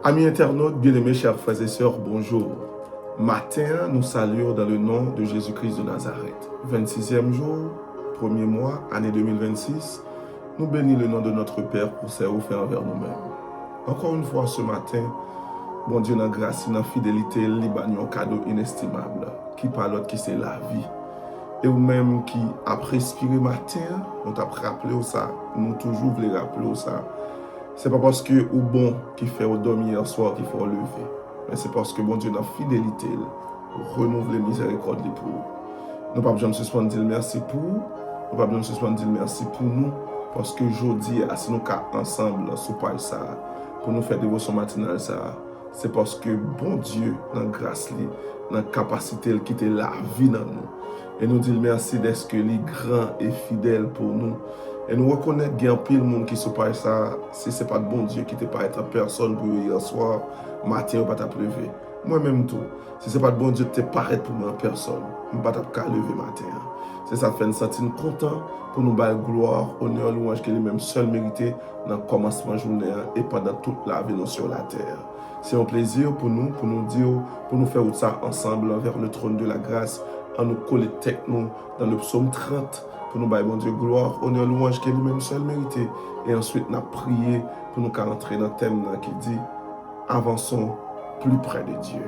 Amis internautes, bien-aimés, chers frères et sœurs, bonjour. Matin, nous saluons dans le nom de Jésus-Christ de Nazareth. 26e jour, premier mois, année 2026, nous bénissons le nom de notre Père pour ses offres envers nous-mêmes. Encore une fois ce matin, bon Dieu, dans grâce et dans fidélité, il a un cadeau inestimable, qui par l'autre qui c'est la vie. Et ou même qui a respiré matin, on t'a rappelé ça, nous toujours voulons rappeler ça. C'est pas parce que ou bon qui fait au dormir hier soir qu'il faut lever. Mais c'est parce que bon Dieu, dans la fidélité, renouveler miséricorde pour nous. Nous pas besoin de suspendre dire merci pour nous. Nous pas besoin de suspendre dire merci pour nous. Parce que aujourd'hui, si nous sommes ensemble sous page ça, pour nous faire dévotion matinale ça, c'est parce que bon Dieu, dans la grâce, dans la capacité de quitter la vie dans nous. Et nous disons merci d'être que les grands et fidèles pour nous. Et nous reconnaissons qu'il y a un pile de monde qui se passe ça. Si ce n'est pas de bon Dieu qui ne pas être personne pour hier soir, matin, ou pas t'applever. Moi-même tout. Si ce n'est pas de bon Dieu qui te paraît pour moi personne, je ne pas t'applever lever matin. C'est ça qui fait nous sentir content pour nous faire gloire, honneur, louange qui est lui-même seul mérité dans le commencement de la journée et pendant toute la vie sur la terre. C'est un plaisir pour nous dire, pour nous faire ça ensemble vers le trône de la grâce, en nous coller tête nous dans le psaume 30. Pour nous bailler, bon Dieu, gloire, honneur, louange qui est lui-même seul mérité. Et ensuite, nous prier pour nous entrer dans le thème qui dit avançons plus près de Dieu.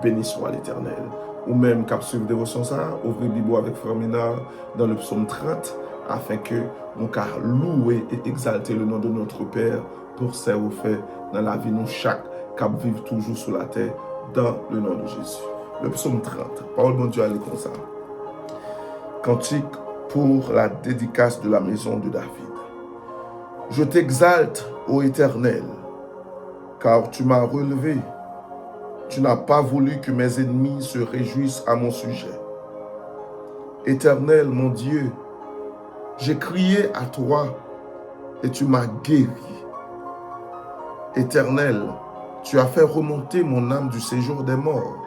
Béni soit l'Éternel. Ou même, cap suivre dévotion ça, ouvrez la Bible avec Frère Ménard dans le psaume 30, afin que nous louer et exalter le nom de notre Père pour ce qu'il fait dans la vie, nous chaque cap vivre toujours sur la terre dans le nom de Jésus. Le psaume 30, parole de Dieu, allez comme ça. Cantique pour la dédicace de la maison de David. Je t'exalte, ô Éternel, car tu m'as relevé. Tu n'as pas voulu que mes ennemis se réjouissent à mon sujet. Éternel, mon Dieu, j'ai crié à toi et tu m'as guéri. Éternel, tu as fait remonter mon âme du séjour des morts.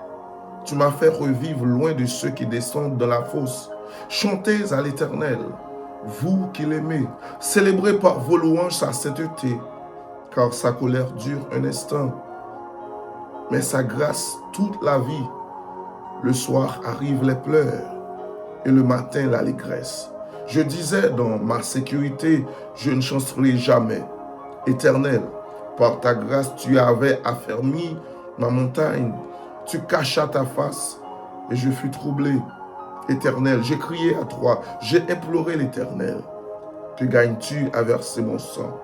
Tu m'as fait revivre loin de ceux qui descendent dans la fosse. Chantez à l'Éternel, vous qui l'aimez, célébrez par vos louanges sa sainteté, car sa colère dure un instant, mais sa grâce toute la vie. Le soir arrivent les pleurs, et le matin l'allégresse. Je disais dans ma sécurité, je ne chancerai jamais. Éternel, par ta grâce, tu avais affermi ma montagne, tu cachas ta face, et je fus troublé. Éternel, j'ai crié à toi, j'ai imploré l'Éternel. Que gagnes-tu à verser mon sang,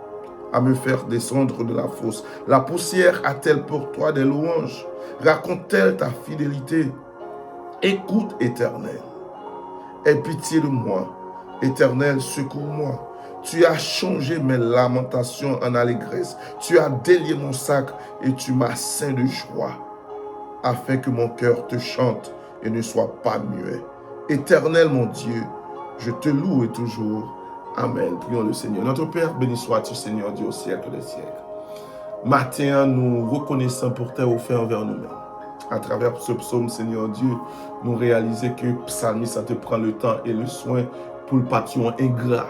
à me faire descendre de la fosse? La poussière a-t-elle pour toi des louanges? Raconte-t-elle ta fidélité? Écoute, Éternel, aie pitié de moi. Éternel, secours-moi. Tu as changé mes lamentations en allégresse. Tu as délié mon sac et tu m'as ceint de joie, afin que mon cœur te chante et ne soit pas muet. Éternel mon Dieu, je te loue et toujours. Amen. Prions le Seigneur. Notre Père, béni sois-tu, Seigneur Dieu, au siècle des siècles. Matin, nous reconnaissons pour tes offres envers nous-mêmes. À travers ce psaume, Seigneur Dieu, nous réalisons que psalmiste te prend le temps et le soin pour le papillon ingrat.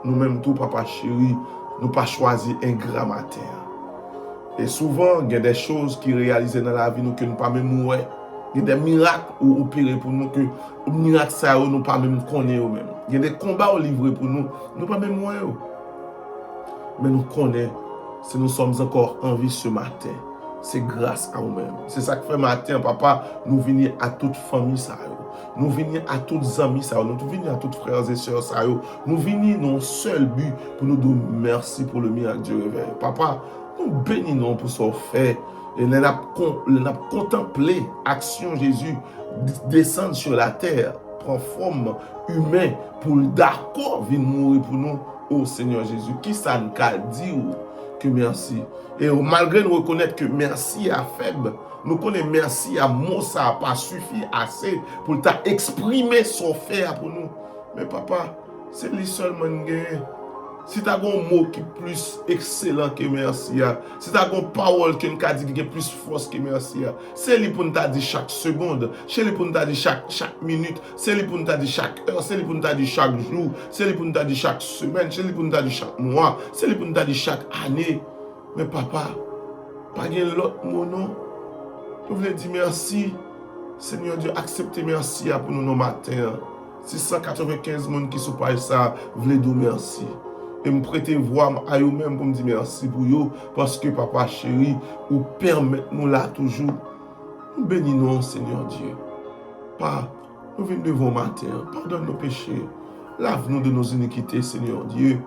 Nous-mêmes, tout, papa chéri, nous pas choisi ingrat matin. Et souvent, il y a des choses qui réalisent dans la vie nous que nous pas même mourir. Il y a des miracles ou opérés pour nous que les miracles ça nous pas même connaître même. Il y a des combats au livrés pour nous, nous pas même mourir. Mais nous connaissons si nous sommes encore en vie ce matin. C'est grâce à nous-mêmes. C'est ça que fait matin, papa, nous venons à toute famille ça. Nous venons à tous amis ça. Nous venons à tous frères et sœurs ça. Nous venons dans un seul but pour nous dire merci pour le miracle du réveil. Papa, nous bénissons pour ce fait. Et nous avons contemplé l'action de Jésus descendre sur la terre, prendre forme humaine pour d'accord venir mourir pour nous, ô Seigneur Jésus. Qui ça nous a dit que merci? Et malgré nous reconnaître que merci à faible, nous connaissons merci à mot, ça n'a pas suffi assez pour exprimer son fait pour nous. Mais papa, c'est lui seulement qui gagne. Si tu as un mot qui est plus excellent que merci, si tu as une parole qui est plus force que merci, c'est lui pour nous dire chaque seconde, c'est lui pour nous dire chaque minute, c'est lui pour nous dire chaque heure, c'est lui pour nous dire chaque jour, c'est lui pour nous dire chaque semaine, c'est lui pour nous dire chaque mois, c'est lui pour nous dire chaque année. Mais papa, Pas de l'autre mot, non. Nous voulons dire merci. Seigneur Dieu, acceptez merci pour nous matin. 695 personnes qui sont pas ça, voulez dire merci. Et me prêter voix à vous-même pour me dire merci pour vous, parce que papa chéri, vous permettez nous là toujours. Nous bénissons, Seigneur Dieu. Pas, nous venons devant matin, pardonne nos péchés, lave-nous de nos iniquités, Seigneur Dieu.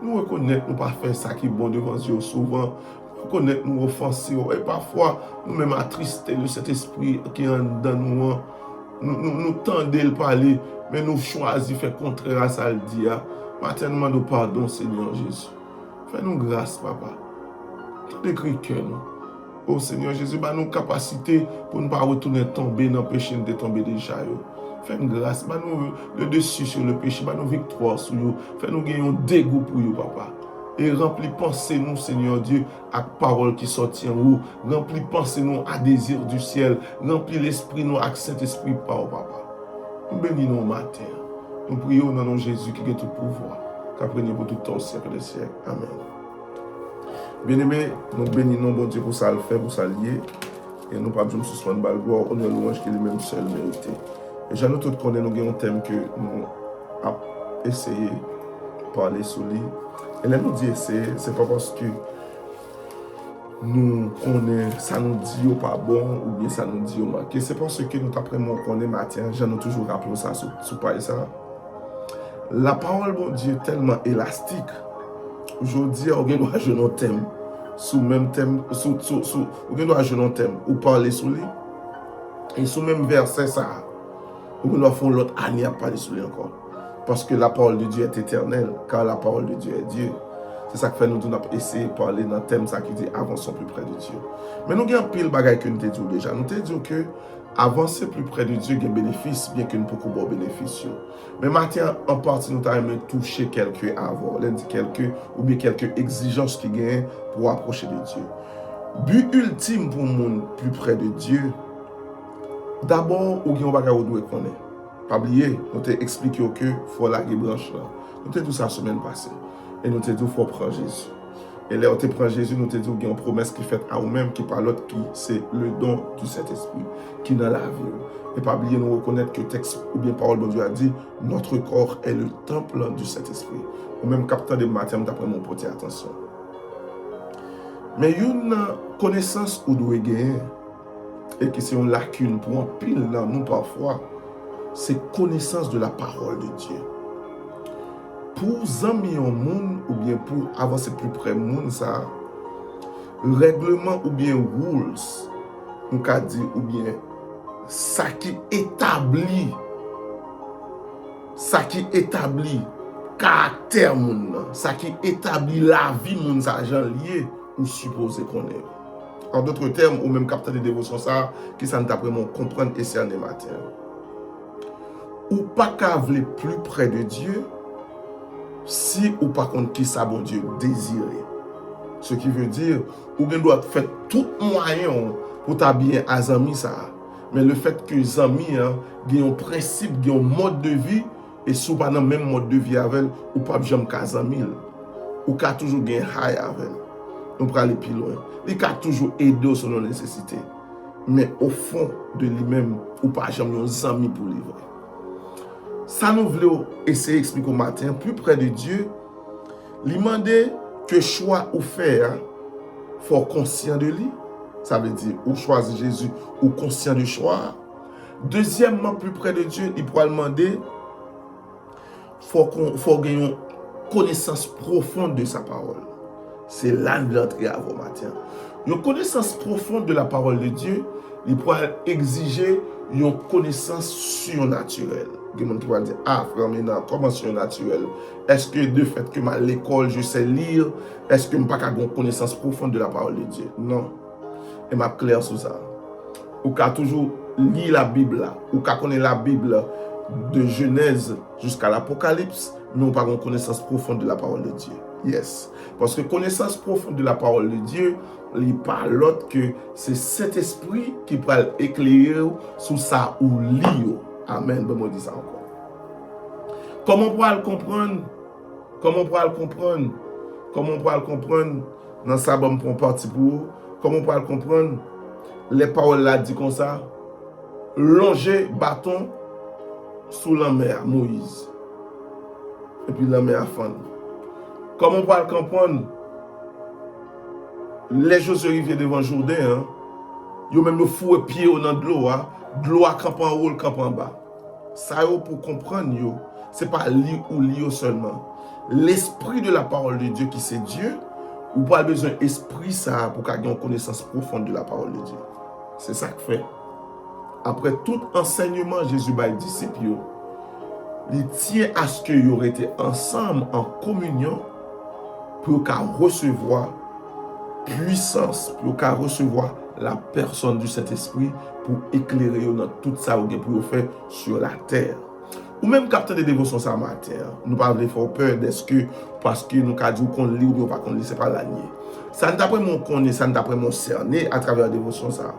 Nous reconnaissons que nous pas faire ça qui est bon devant Dieu souvent. Nous reconnaissons que nous offensons. Et parfois, nous-mêmes attristés de cet esprit qui est dans nous. Nous tendons le parler, mais nous choisissons de faire contraire à ça le dire. Matin, nous demandons pardon, Seigneur Jésus. Fais-nous grâce, papa. Décris que nous. Oh Seigneur Jésus, bah nous capacité pour ne pas retourner tomber dans le péché, de tomber déjà. Fais-nous grâce, bah nous le dessus sur le péché, bah nous victoire sur nous. Fais-nous gagner un dégoût pour vous, papa. Et remplis pensez nous, Seigneur Dieu, à parole qui sortit en haut. Remplis pensez nous à désir du ciel. Remplis l'esprit nous à Saint-Esprit par papa. Nous bénissons matin. Nous prions dans le nom de Jésus qui est tout pouvoir. Qu'après-nous pour tout temps au siècle des siècles. Amen. Bien-aimés, nous bénissons bon Dieu pour ça le faire, pour ça lier. Et nous ne pouvons pas suspendre le gloire, on est louange qui est lui-même seul mérité. Et j'en ai tout connaît, nous avons un thème que nous avons essayé de parler sur lui. Et là, nous disons essayer, ce n'est pas parce que nous connaissons, ça nous dit ou pas bon, ou bien ça nous dit ou manqué. C'est parce que nous apprenons qu'on est matin, j'en ai toujours rappelé ça sur ça. La parole, bon Dieu, est tellement élastique. Aujourd'hui, on doit jouer un thème, sous même thème, on doit jouer un thème, ou parler sur lui, et sous même verset ça, on doit faire l'autre année à parler sur lui encore. Parce que la parole de Dieu est éternelle, car la parole de Dieu est Dieu. C'est ça que fait nous essayer de parler dans le thème ça qui dit avançons plus près de Dieu. Mais nous avons pile de bagages que nous avons dit déjà. Nous avons dit que avancer plus près de Dieu a des bénéfices, bien que nous ne pouvons pas bénéfice. Mais maintenant, en partie, nous avons touché quelques avant, quelques ou bien quelques exigences qui gagnent pour approcher de Dieu. But ultime pour le monde plus près de Dieu, d'abord, nous avons des bagages qu'on connaît. Pas oublier, nous t'ai expliqué que faut la branche là. Nous t'ai dit ça la semaine passée. Et nous t'ai dit qu'il faut prendre Jésus. Et là, on te prend Jésus, nous t'ai dit qu'il y a une promesse qui est faite à nous-mêmes, qui par l'autre, qui c'est le don du Saint-Esprit, qui est dans la vie. Et pas oublier, nous reconnaître que le texte, ou bien parole de Dieu a dit, notre corps est le temple du Saint-Esprit. Ou même capteur de matin, d'après mon porter attention. Mais une connaissance ou doit gagner, et qui c'est une lacune pour un pile dans nous parfois, c'est connaissance de la parole de Dieu. Pour amis au monde, ou bien pour avancer plus près du monde, ça, règlement ou bien rules, nous avons dit, ou bien ça qui établit caractère monde, ça qui établit la vie monde, ça j'en lié, ou supposé qu'on est. En d'autres termes, ou même capteur de dévotion, ça, qui ça nous apprend comprendre et c'est un matin. Ou pas qu'à aller plus près de Dieu, si ou par contre qui ça bon Dieu désiré. Ce qui veut dire, ou bien doit faire tout moyen pour t'habiller à amis ça. Mais le fait que les amis ont un principe, ont un mode de vie, et souvent dans le même mode de vie avec ou pas jamais qu'à amis, ou qu'à toujours gagner high avec. On peut aller plus loin. Il a toujours aidé sur nos nécessités. Mais au fond de lui-même, ou pas jamais un ami pour livrer. Ça nous voulons essayer d'expliquer au matin, plus près de Dieu, lui demander que choix ou faire, il faut être conscient de lui. Ça veut dire, ou choisir Jésus, ou conscient du choix. Deuxièmement, plus près de Dieu, il pourra demander, il faut gagner une connaissance profonde de sa parole. C'est là de l'entrée à vos matin. Une connaissance profonde de la parole de Dieu, il pourra exiger une connaissance surnaturelle. Il y a des gens qui vont dire, ah frère, maintenant, comment surnaturel? Est-ce que de fait que à l'école, je sais lire, est-ce que je n'ai pas une connaissance profonde de la parole de Dieu? Non. Et je suis clair sur ça. Ou qu'à toujours lire la Bible, ou qu'à connaître la Bible de Genèse jusqu'à l'Apocalypse, mais on n'a pas une connaissance profonde de la parole de Dieu. Yes. Parce que connaissance profonde de la parole de Dieu, il parle l'autre que c'est cet esprit qui peut éclairer sur ça ou lire. Amen. Ben, moi, dis ça encore. Comment on pourra le comprendre? Comment on pourra le comprendre? Comment on pourra le comprendre? Dans ça, bon, pour partie pour Comment on peut le comprendre? Les paroles là dit comme ça. Longer bâton sous la mer, Moïse. Et puis la mer a fendu. Comment on peut le comprendre? Les choses arrivent devant Jourdain, hein? Yo même le fou pied dans de l'eau, hein? De l'eau à camp en haut, le camp en bas. Ça pour comprendre, yo, c'est pas li ou li seulement. L'esprit de la parole de Dieu qui c'est Dieu, ou pas besoin d'esprit ça pour qu'il y ait une connaissance profonde de la parole de Dieu. C'est ça que fait. Après tout enseignement, Jésus va disciples, il tient à ce qu'ils auraient été ensemble en communion pour qu'à recevoir puissance, pour qu'à recevoir la personne du Saint-Esprit pour éclairer dans tout ça pour faire sur la terre. Ou même capter des dévotions ça matin. Nous pas faire peur d'est-ce que parce que nous avons dit qu'on lit ou pas qu'on lit, c'est pas l'année. Ça nous après mon connaît, ça nous après mon cerner à travers la dévotion ça.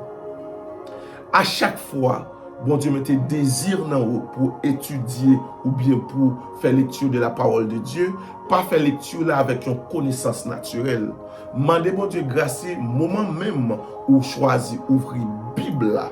À chaque fois, bon Dieu mettait désir dans vous pour étudier ou bien pour faire lecture de la parole de Dieu, pas faire lecture là avec une connaissance naturelle. Mandez bon Dieu grâce, moment même où choisir ouvrir Bible là.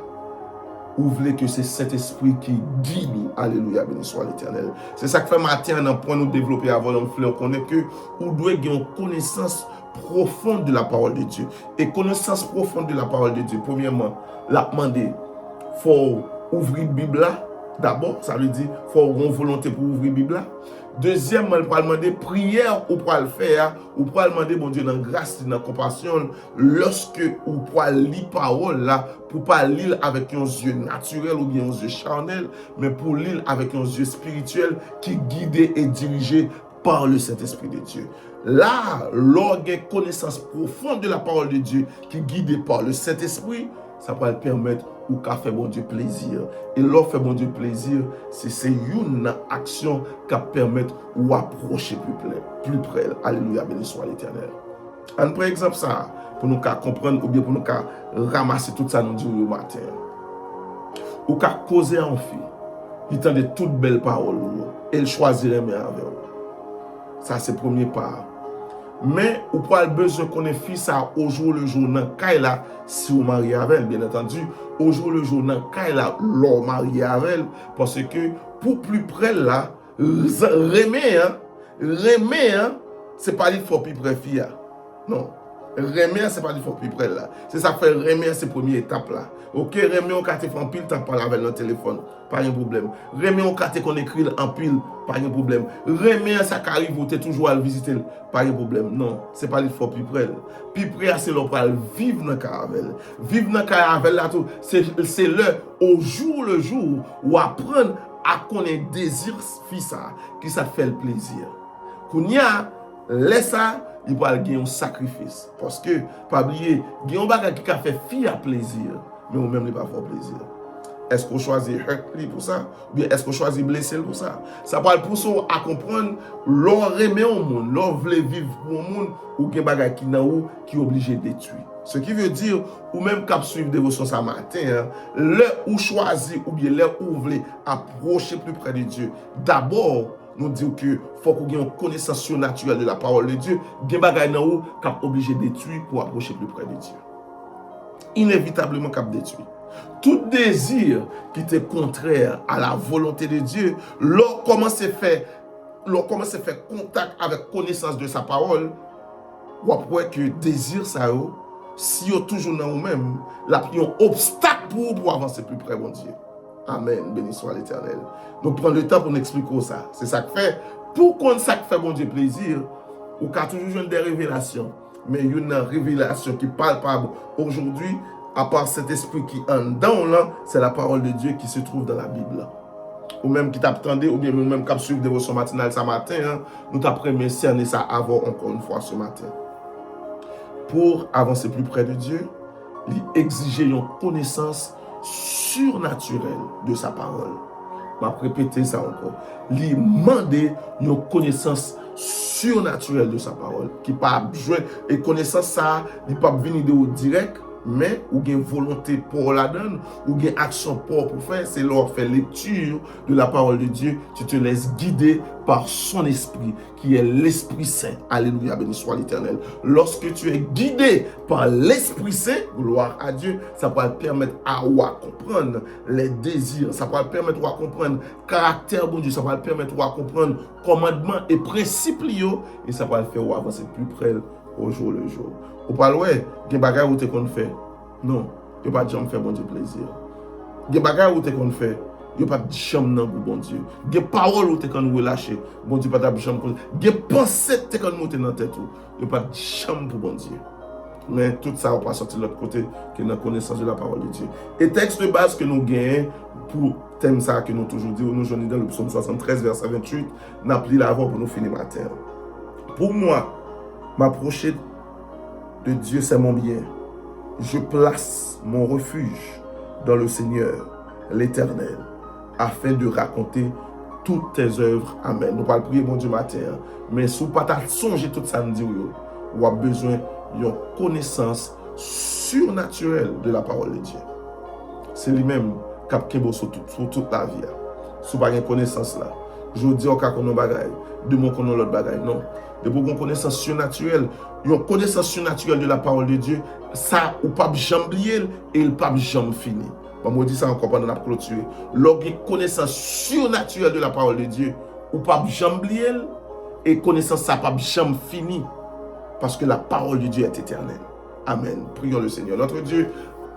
Vous voulez que c'est cet esprit qui guide nous. Alléluia, béni soit l'Éternel. C'est ça que fait matin, dans point nous développer avant de faire connaître que vous devez avoir une connaissance profonde de la parole de Dieu. Et connaissance profonde de la parole de Dieu, premièrement, la demander, il faut ouvrir la Bible là. D'abord, ça veut dire qu'il faut avoir une volonté pour ouvrir la Bible là. Deuxièmement, il faut demander prière ou pour le faire, ou pour demander, bon Dieu, dans grâce, dans compassion, lorsque ou pour lire parole là, pour pas lire avec un yeux naturel ou bien un yeux charnel, mais pour lire avec un yeux spirituel qui est guidé et dirigé par le Saint-Esprit de Dieu. Là, l'orgue connaissance profonde de la parole de Dieu qui est guidée par le Saint-Esprit, ça va le permettre ou qu'à faire bon Dieu plaisir. Et l'offre fait bon Dieu plaisir, c'est une action qui permettre ou approcher plus près. Alléluia, béni soit l'Éternel. Un par exemple ça, pour nous comprendre ou bien pour nous ramasser tout ça nous dit au matin. Ou qu'à causer en fille, il tend de toutes belles paroles et il choisirait mieux avec vous. Ça c'est le premier pas. Mais ou pas le besoin qu'on ait fait ça au jour le jour dans Kaila si vous mariez avec elle, bien entendu au jour le jour dans Kaila l'on marié avec elle parce que pour plus près là remet c'est pas il faut plus près fille non remet c'est pas il faut plus près là c'est ça fait remet c'est première étape là OK remet on carte en pile t'en parler avec le téléphone pas un problème remet on carte qu'on écrit en pile pas un problème remet ça qui arrive tu toujours à le visiter pas un problème non c'est pas il faut plus près c'est l'on va vivre dans caravelle vivre dans caravelle là tout c'est le jour où apprendre à connaître désir fils ça qui ça fait le plaisir qu'on y a laisse ça il va gagner un sacrifice parce que pas oublier il y a un bagage qui a fait fille à plaisir mais ou même il pas faire plaisir. Est-ce qu'on choisit hurt pour ça ou bien est-ce qu'on choisit blesser pour ça? Ça va le pousser à comprendre l'on remet au monde, l'on veut vivre pour le monde ou qu'il y a des choses qui est obligé de détruire. Ce qui veut dire, ou même qu'à suivre dévotion ce matin, hein, l'heure où choisir ou bien l'heure où vous voulez approcher plus près de Dieu, d'abord, nous disons que faut qu'on ait une connaissance surnaturelle de la parole de Dieu, il y a des choses qui sont obligé de détruire pour approcher plus près de Dieu. Inévitablement, qui détruire. Tout désir qui est contraire à la volonté de Dieu, lorsqu'on commence à faire contact avec connaissance de sa parole, ou après que désir ça, si vous toujours dans vous-même, là, il y a un obstacle pour avancer plus près de Dieu. Amen, béni soit l'Éternel. Donc, prendre le temps pour nous expliquer ça. C'est ça que fait. Pour qu'on ça fait bon Dieu plaisir, ou qu'à toujours des révélations, mais il y a une révélation qui est palpable aujourd'hui, à part cet esprit qui est en dedans là, c'est la parole de Dieu qui se trouve dans la Bible. Ou même qui t'attendait, ou bien même qui suivre dévotion matinale ce matin, hein, nous t'apprenons cerner ça avant encore une fois ce matin. Pour avancer plus près de Dieu, il exigeait une connaissance surnaturelle de sa parole. Je vais répéter ça encore. Il demandait une connaissance surnaturelle de sa parole, qui pas besoin et connaissance ça, il pas venir de direct. Mais ou une volonté pour la donne, ou une action pour faire, c'est leur faire lecture de la parole de Dieu. Tu te laisses guider par son esprit, qui est l'Esprit Saint. Alléluia, béni soit l'Éternel. Lorsque tu es guidé par l'Esprit Saint, gloire à Dieu, ça va te permettre à comprendre les désirs, ça va te permettre à comprendre le caractère de Dieu, ça va te permettre à comprendre commandements et principes, et ça va te faire avancer plus près au jour le jour. Ou pas ouais, des bagages où tu qu'on fait. Non, il n'y a pas de jamais faire bon Dieu plaisir. Des bagages où tu qu'on fait. Il n'y a pas de jamais pour bon Dieu. Des paroles où tu qu'on relâcher. Bon Dieu pas de jamais pour. Des pensées tu qu'on monter dans tête. Il n'y a pas de jamais pour bon Dieu. Mais tout ça va pas sortir de l'autre côté que la connaissance de la parole de Dieu. Et texte de base que nous gagnons pour thème ça que nous toujours dit, nous journée dans le psaume 73 verset 28, n'a pris l'avant pour nous finir matin. Pour moi, m'approcher de Dieu, c'est mon bien. Je place mon refuge dans le Seigneur, l'Éternel, afin de raconter toutes tes œuvres. Amen. Nous parlons prier, mon Dieu, matin. Mais si vous ne pas songer tout ça, vous avez besoin d'une connaissance surnaturelle de la parole de Dieu. C'est lui-même qui a kébo sur toute la vie. Si vous n'avez pas de connaissance là, je vous dis au cas qu'on a bagaille, de mon qu'on a l'autre bagaille. Non. De pour une connaissance surnaturelle, une connaissance surnaturelle de la parole de Dieu, ça, ou pas jamblier et il pas jamais fini. Bon, moi, je dis ça encore pendant la clôture. Lorsqu'une connaissance surnaturelle de la parole de Dieu, ou pas jamblier et connaissance ça pas jamais fini. Parce que la parole de Dieu est éternelle. Amen. Prions le Seigneur. Notre Dieu,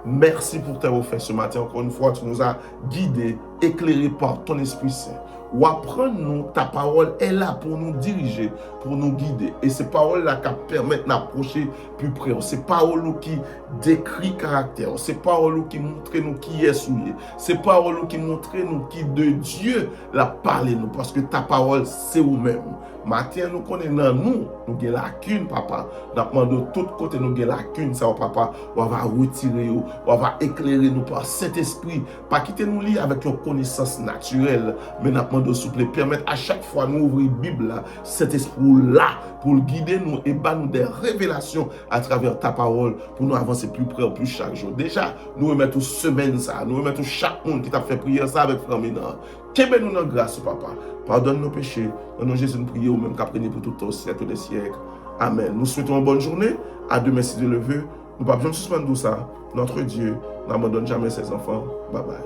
merci pour t'avoir fait ce matin. Encore une fois, tu nous as guidés, éclairés par ton Esprit Saint. Ou apprends-nous, ta parole est là pour nous diriger, pour nous guider. Et ces paroles-là qui permettent d'approcher plus près. Ces paroles qui décrivent caractère. Ces paroles qui montrent nous qui est souillé. Ces paroles qui montrent nous qui de Dieu l'a parlé nous. Parce que ta parole, c'est vous-même. Matin, nous connaissons nous avons lacune, papa. Nous de tous côtés, nous avons lacune, ça, papa. On va retirer, on va éclairer nous par cet esprit. Pas quitter nous lire avec une connaissance naturelle, mais nous de souple permettre à chaque fois nous ouvrir la Bible là, cet esprit-là, pour guider nous et nous des révélations à travers ta parole, pour nous avancer plus près, plus chaque jour. Déjà, nous remettons semaine ça, nous remettons chaque monde qui t'a fait prier ça avec Framina. Qu'est-ce nous dans grâce, papa. Pardonne nos péchés. Au nom de Jésus, nous prions, même qu'après pour tout au siècle des siècles. Amen. Nous souhaitons une bonne journée. À demain, si Dieu le veut. Nous ne pouvons pas suspendre tout ça. Notre Dieu n'abandonne jamais ses enfants. Bye bye.